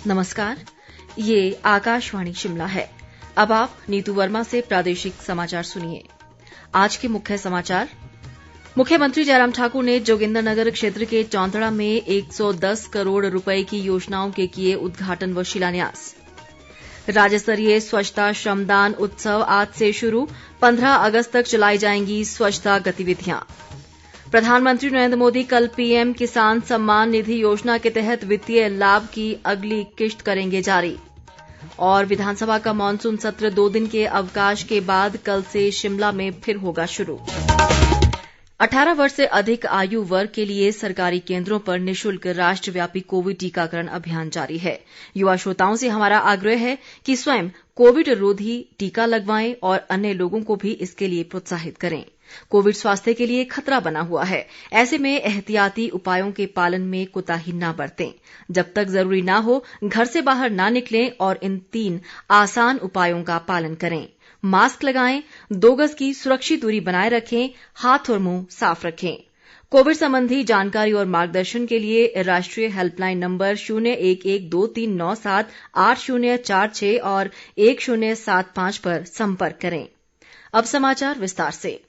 नमस्कार, ये आकाशवाणी शिमला है। अब आप नीतू वर्मा से प्रादेशिक समाचार सुनिए। आज के मुख्य समाचार। मुख्यमंत्री जयराम ठाकुर ने जोगिन्द्रनगर क्षेत्र के चौंतड़ा में 110 करोड़ रुपए की योजनाओं के किए उद्घाटन व शिलान्यास। राज्य स्तरीय स्वच्छता श्रमदान उत्सव आज से शुरू, 15 अगस्त तक चलाई जाएंगी स्वच्छता गतिविधियां। प्रधानमंत्री नरेंद्र मोदी कल पीएम किसान सम्मान निधि योजना के तहत वित्तीय लाभ की अगली किश्त करेंगे जारी। और विधानसभा का मानसून सत्र 2 दिन के अवकाश के बाद कल से शिमला में फिर होगा शुरू। 18 वर्ष से अधिक आयु वर्ग के लिए सरकारी केंद्रों पर निःशुल्क राष्ट्रव्यापी कोविड टीकाकरण अभियान जारी है। युवा श्रोताओं से हमारा आग्रह है कि स्वयं कोविड रोधी टीका लगवाएं और अन्य लोगों को भी इसके लिए प्रोत्साहित करें। कोविड स्वास्थ्य के लिए खतरा बना हुआ है, ऐसे में एहतियाती उपायों के पालन में कोताही न बरतें। जब तक जरूरी न हो घर से बाहर न निकलें और इन 3 आसान उपायों का पालन करें। मास्क लगाएं, 2 गज की सुरक्षित दूरी बनाए रखें, हाथ और मुंह साफ रखें। कोविड संबंधी जानकारी और मार्गदर्शन के लिए राष्ट्रीय हेल्पलाइन नंबर 0112397804 और 1075 पर संपर्क करें। अब समाचार विस्तार से।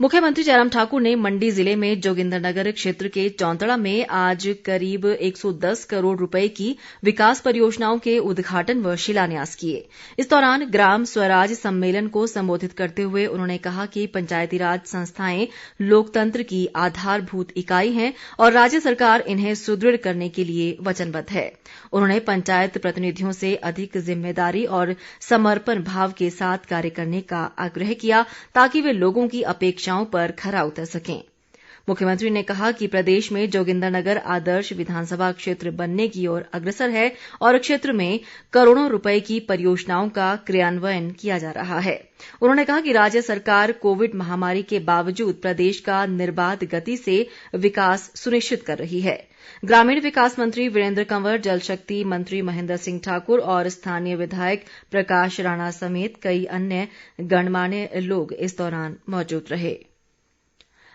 मुख्यमंत्री जयराम ठाकुर ने मंडी जिले में जोगिन्द्रनगर क्षेत्र के चौंतड़ा में आज करीब 110 करोड़ रुपए की विकास परियोजनाओं के उद्घाटन व शिलान्यास किए। इस दौरान ग्राम स्वराज सम्मेलन को संबोधित करते हुए उन्होंने कहा कि पंचायतीराज संस्थाएं लोकतंत्र की आधारभूत इकाई हैं और राज्य सरकार इन्हें सुदृढ़ करने के लिए वचनबद्ध है। उन्होंने पंचायत प्रतिनिधियों से अधिक जिम्मेदारी और समर्पण भाव के साथ कार्य करने का आग्रह किया ताकि वे लोगों की अपेक्षाओं पर खरा उतर सकें। मुख्यमंत्री ने कहा कि प्रदेश में जोगिन्द्रनगर आदर्श विधानसभा क्षेत्र बनने की ओर अग्रसर है और क्षेत्र में करोड़ों रुपए की परियोजनाओं का क्रियान्वयन किया जा रहा है। उन्होंने कहा कि राज्य सरकार कोविड महामारी के बावजूद प्रदेश का निर्बाध गति से विकास सुनिश्चित कर रही है। ग्रामीण विकास मंत्री वीरेंद्र कंवर, जल शक्ति मंत्री महेंद्र सिंह ठाकुर और स्थानीय विधायक प्रकाश राणा समेत कई अन्य गणमान्य लोग इस दौरान मौजूद रहे।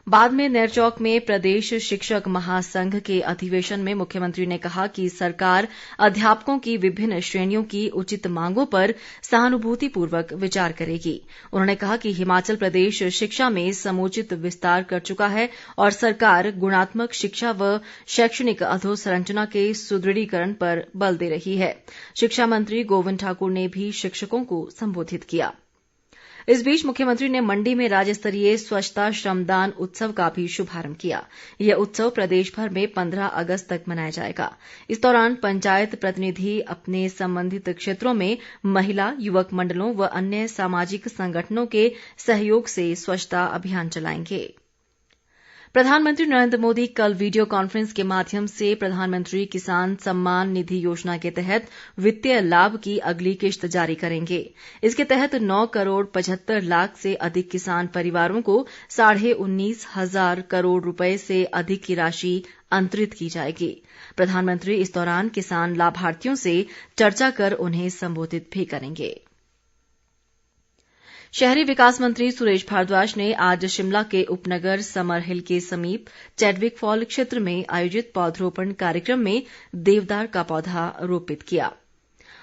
बाद में नेरचौक में प्रदेश शिक्षक महासंघ के अधिवेशन में मुख्यमंत्री ने कहा कि सरकार अध्यापकों की विभिन्न श्रेणियों की उचित मांगों पर सहानुभूतिपूर्वक विचार करेगी। उन्होंने कहा कि हिमाचल प्रदेश शिक्षा में समुचित विस्तार कर चुका है और सरकार गुणात्मक शिक्षा व शैक्षणिक अधोसंरचना के सुदृढ़ीकरण पर बल दे रही है। शिक्षा मंत्री गोविंद ठाकुर ने भी शिक्षकों को संबोधित किया। इस बीच मुख्यमंत्री ने मंडी में राज्य स्तरीय स्वच्छता श्रमदान उत्सव का भी शुभारंभ किया। यह उत्सव प्रदेश भर में 15 अगस्त तक मनाया जाएगा। इस दौरान पंचायत प्रतिनिधि अपने संबंधित क्षेत्रों में महिला, युवक मंडलों व अन्य सामाजिक संगठनों के सहयोग से स्वच्छता अभियान चलाएंगे। प्रधानमंत्री नरेंद्र मोदी कल वीडियो कॉन्फ्रेंस के माध्यम से प्रधानमंत्री किसान सम्मान निधि योजना के तहत वित्तीय लाभ की अगली किश्त जारी करेंगे। इसके तहत 9 करोड़ 75 लाख से अधिक किसान परिवारों को 19,500 करोड़ रुपए से अधिक की राशि अंतरित की जाएगी। प्रधानमंत्री इस दौरान किसान लाभार्थियों से चर्चा कर उन्हें संबोधित भी करेंगे। शहरी विकास मंत्री सुरेश भारद्वाज ने आज शिमला के उपनगर समरहिल के समीप चैडविक फॉल क्षेत्र में आयोजित पौधरोपण कार्यक्रम में देवदार का पौधा रोपित किया।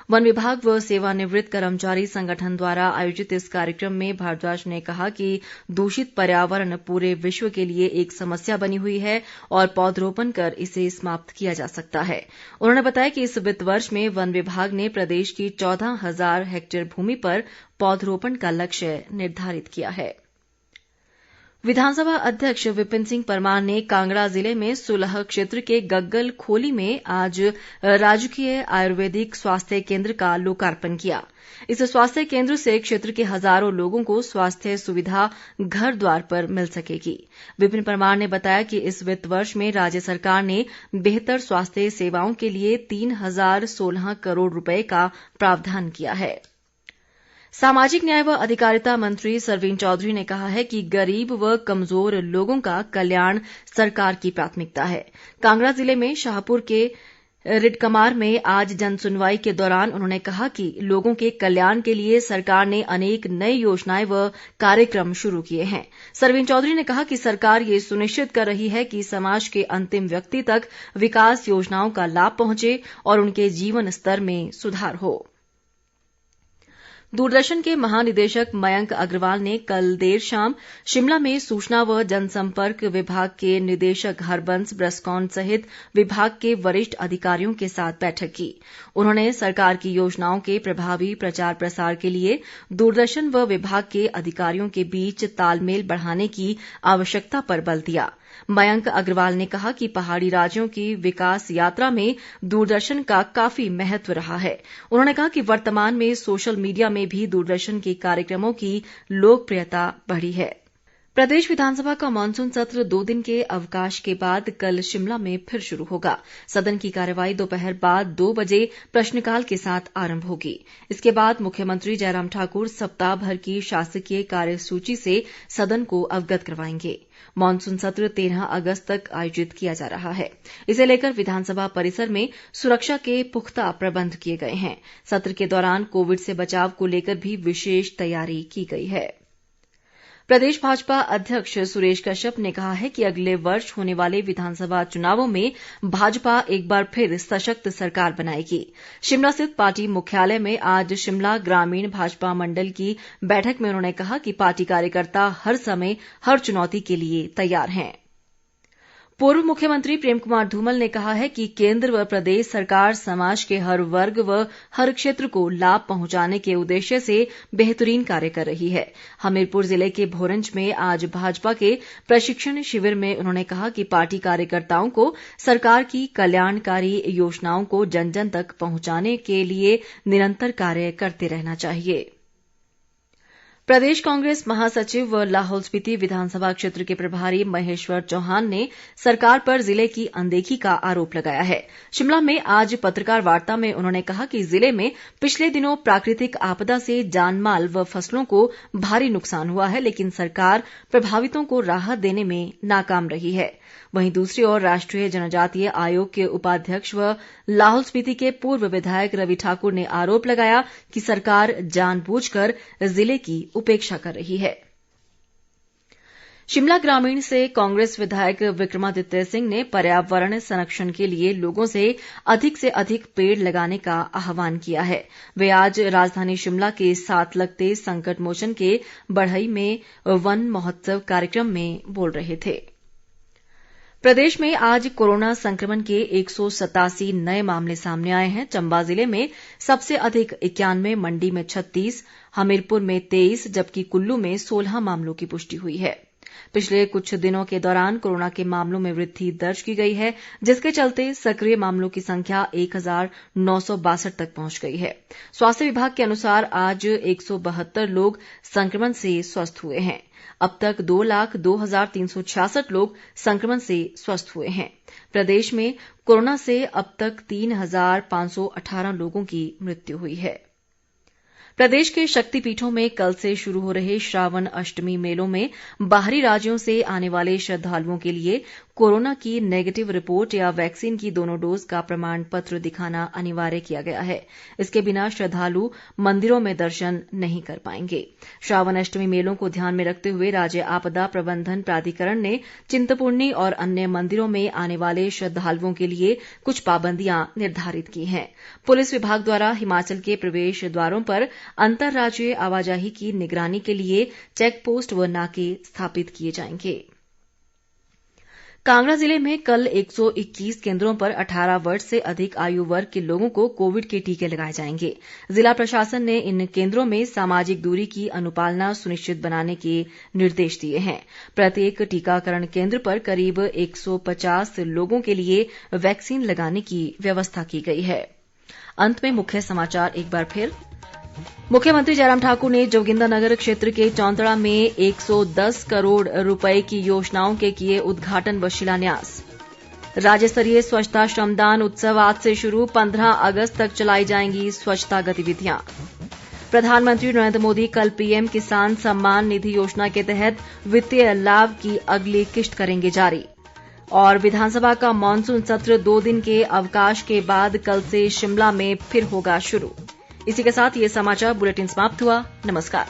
वन विभाग व सेवानिवृत्त कर्मचारी संगठन द्वारा आयोजित इस कार्यक्रम में भारद्वाज ने कहा कि दूषित पर्यावरण पूरे विश्व के लिए एक समस्या बनी हुई है और पौधरोपण कर इसे समाप्त किया जा सकता है। उन्होंने बताया कि इस वित्त वर्ष में वन विभाग ने प्रदेश की 14,000 हेक्टेयर भूमि पर पौधरोपण का लक्ष्य निर्धारित किया है। विधानसभा अध्यक्ष विपिन सिंह परमार ने कांगड़ा जिले में सुलह क्षेत्र के गग्गल खोली में आज राजकीय आयुर्वेदिक स्वास्थ्य केंद्र का लोकार्पण किया। इस स्वास्थ्य केंद्र से क्षेत्र के हजारों लोगों को स्वास्थ्य सुविधा घर द्वार पर मिल सकेगी। विपिन परमार ने बताया कि इस वित्त वर्ष में राज्य सरकार ने बेहतर स्वास्थ्य सेवाओं के लिए 3,016 करोड़ रुपए का प्रावधान किया है। सामाजिक न्याय व अधिकारिता मंत्री सरवीण चौधरी ने कहा है कि गरीब व कमजोर लोगों का कल्याण सरकार की प्राथमिकता है। कांगड़ा जिले में शाहपुर के रिडकमार में आज जनसुनवाई के दौरान उन्होंने कहा कि लोगों के कल्याण के लिए सरकार ने अनेक नई योजनाएं व कार्यक्रम शुरू किए हैं। सरवीण चौधरी ने कहा कि सरकार ये सुनिश्चित कर रही है कि समाज के अंतिम व्यक्ति तक विकास योजनाओं का लाभ पहुंचे और उनके जीवन स्तर में सुधार हो। दूरदर्शन के महानिदेशक मयंक अग्रवाल ने कल देर शाम शिमला में सूचना व जनसंपर्क विभाग के निदेशक हरबंस ब्रसकॉन सहित विभाग के वरिष्ठ अधिकारियों के साथ बैठक की। उन्होंने सरकार की योजनाओं के प्रभावी प्रचार प्रसार के लिए दूरदर्शन व विभाग के अधिकारियों के बीच तालमेल बढ़ाने की आवश्यकता पर बल दिया। मयंक अग्रवाल ने कहा कि पहाड़ी राज्यों की विकास यात्रा में दूरदर्शन का काफी महत्व रहा है। उन्होंने कहा कि वर्तमान में सोशल मीडिया में भी दूरदर्शन के कार्यक्रमों की लोकप्रियता बढ़ी है। प्रदेश विधानसभा का मानसून सत्र 2 दिन के अवकाश के बाद कल शिमला में फिर शुरू होगा। सदन की कार्यवाही दोपहर बाद 2 बजे प्रश्नकाल के साथ आरंभ होगी। इसके बाद मुख्यमंत्री जयराम ठाकुर सप्ताह भर की शासकीय कार्यसूची से सदन को अवगत करवाएंगे। मानसून सत्र 13 अगस्त तक आयोजित किया जा रहा है। इसे लेकर विधानसभा परिसर में सुरक्षा के पुख्ता प्रबंध किए गए हैं। सत्र के दौरान कोविड से बचाव को लेकर भी विशेष तैयारी की गई है। प्रदेश भाजपा अध्यक्ष सुरेश कश्यप ने कहा है कि अगले वर्ष होने वाले विधानसभा चुनावों में भाजपा एक बार फिर सशक्त सरकार बनाएगी। शिमला स्थित पार्टी मुख्यालय में आज शिमला ग्रामीण भाजपा मंडल की बैठक में उन्होंने कहा कि पार्टी कार्यकर्ता हर समय हर चुनौती के लिए तैयार हैं। पूर्व मुख्यमंत्री प्रेम कुमार धूमल ने कहा है कि केंद्र व प्रदेश सरकार समाज के हर वर्ग व हर क्षेत्र को लाभ पहुंचाने के उद्देश्य से बेहतरीन कार्य कर रही है। हमीरपुर जिले के भोरंज में आज भाजपा के प्रशिक्षण शिविर में उन्होंने कहा कि पार्टी कार्यकर्ताओं को सरकार की कल्याणकारी योजनाओं को जन जन तक पहुंचाने के लिए निरंतर कार्य करते रहना चाहिए। प्रदेश कांग्रेस महासचिव व लाहौल स्पीति विधानसभा क्षेत्र के प्रभारी महेश्वर चौहान ने सरकार पर जिले की अनदेखी का आरोप लगाया है। शिमला में आज पत्रकार वार्ता में उन्होंने कहा कि जिले में पिछले दिनों प्राकृतिक आपदा से जानमाल व फसलों को भारी नुकसान हुआ है, लेकिन सरकार प्रभावितों को राहत देने में नाकाम रही है। वहीं दूसरी ओर राष्ट्रीय जनजातीय आयोग के उपाध्यक्ष व लाहौल स्पीति के पूर्व विधायक रवि ठाकुर ने आरोप लगाया कि सरकार जानबूझकर जिले की उपेक्षा कर रही है। शिमला ग्रामीण से कांग्रेस विधायक विक्रमादित्य सिंह ने पर्यावरण संरक्षण के लिए लोगों से अधिक पेड़ लगाने का आह्वान किया है। वे आज राजधानी शिमला के साथ लगते संकट मोचन के बढ़ई में वन महोत्सव कार्यक्रम में बोल रहे थे। प्रदेश में आज कोरोना संक्रमण के 187 नए मामले सामने आए हैं। चंबा जिले में सबसे अधिक 91, मंडी में 36, हमीरपुर में 23 जबकि कुल्लू में 16 मामलों की पुष्टि हुई है। पिछले कुछ दिनों के दौरान कोरोना के मामलों में वृद्धि दर्ज की गई है, जिसके चलते सक्रिय मामलों की संख्या 1962 तक पहुंच गई है। स्वास्थ्य विभाग के अनुसार आज 172 लोग संक्रमण से स्वस्थ हुए हैं। अब तक 2,02,366 लोग संक्रमण से स्वस्थ हुए हैं। प्रदेश में कोरोना से अब तक 3,518 लोगों की मृत्यु हुई है। प्रदेश के शक्तिपीठों में कल से शुरू हो रहे श्रावण अष्टमी मेलों में बाहरी राज्यों से आने वाले श्रद्धालुओं के लिए कोरोना की नेगेटिव रिपोर्ट या वैक्सीन की दोनों डोज का प्रमाण पत्र दिखाना अनिवार्य किया गया है। इसके बिना श्रद्धालु मंदिरों में दर्शन नहीं कर पाएंगे। श्रावण अष्टमी मेलों को ध्यान में रखते हुए राज्य आपदा प्रबंधन प्राधिकरण ने चिंतपूर्णी और अन्य मंदिरों में आने वाले श्रद्धालुओं के लिए कुछ पाबंदियां निर्धारित की हैं। पुलिस विभाग द्वारा हिमाचल के प्रवेश द्वारों पर अंतर्राज्यीय आवाजाही की निगरानी के लिए चेक पोस्ट व नाके स्थापित किए जाएंगे। कांगड़ा जिले में कल 121 केंद्रों पर 18 वर्ष से अधिक आयु वर्ग के लोगों को कोविड के टीके लगाए जाएंगे। जिला प्रशासन ने इन केंद्रों में सामाजिक दूरी की अनुपालना सुनिश्चित बनाने के निर्देश दिए हैं। प्रत्येक टीकाकरण केंद्र पर करीब 150 लोगों के लिए वैक्सीन लगाने की व्यवस्था की गई है। अंत में मुख्य समाचार एक बार फिर। मुख्यमंत्री जयराम ठाकुर ने जोगिंद्रनगर क्षेत्र के चौंतड़ा में 110 करोड़ रुपए की योजनाओं के किए उद्घाटन व शिलान्यास। राज्य स्तरीय स्वच्छता श्रमदान उत्सव आज से शुरू, 15 अगस्त तक चलाई जाएंगी स्वच्छता गतिविधियां। प्रधानमंत्री नरेंद्र मोदी कल पीएम किसान सम्मान निधि योजना के तहत वित्तीय लाभ की अगली किश्त करेंगे जारी। और विधानसभा का मॉनसून सत्र 2 दिन के अवकाश के बाद कल से शिमला में फिर होगा शुरू। इसी के साथ ये समाचार बुलेटिन समाप्त हुआ। नमस्कार।